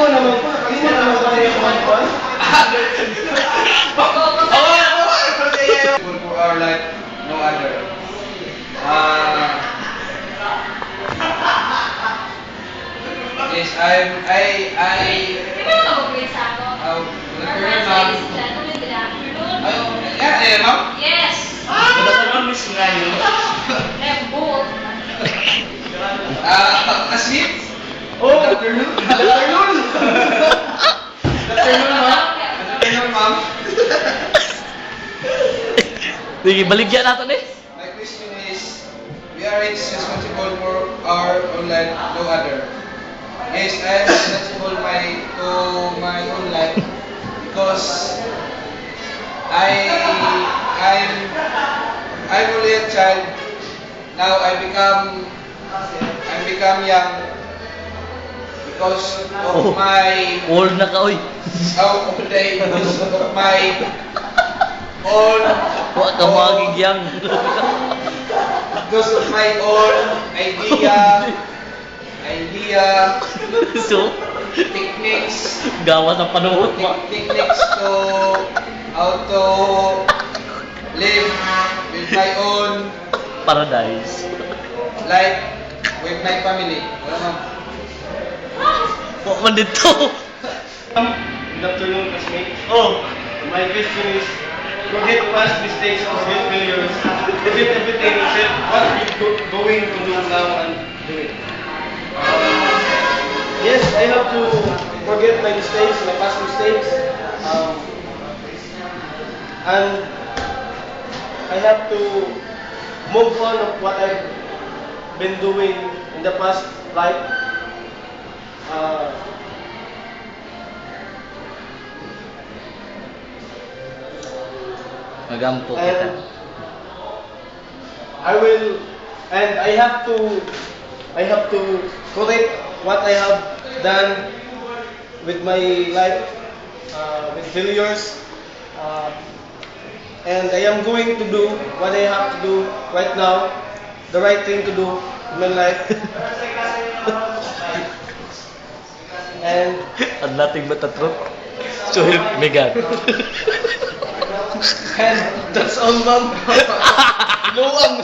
mo naman po. Hindi mo naman ba yung mga kwan? For our life, no other. Yes, ma'am? Yes. Miss nga yun. Both. Asleep? Oh! Good afternoon. Good afternoon! Good afternoon, ma'am. Good afternoon, ma'am. Sige, baligyan natin eh. My question is, we are each responsible for our own life, no other. Yes, I am responsible to my own life because I'm only a child. Now I become young because of my Old na ka, oy. old age, because of my old Huwag ka magigyang. because of my own idea, So, techniques, gawas ang panuhot mo. techniques to how to live with my own Paradise. life with my family. Wala, ma'am. Huwag man dito. Good afternoon, classmates. Oh, my question is, forget past mistakes, forget failures, forget everything except what we're going to do now and do it. Yes, I have to forget my mistakes, my past mistakes, and I have to move on of what I've been doing in the past life. Magampo kita. And I have to correct what I have done with my life, with failures, and I am going to do what I have to do right now, the right thing to do in my life. And And nothing but the truth. So help me God. that's all, ma'am. Luwang.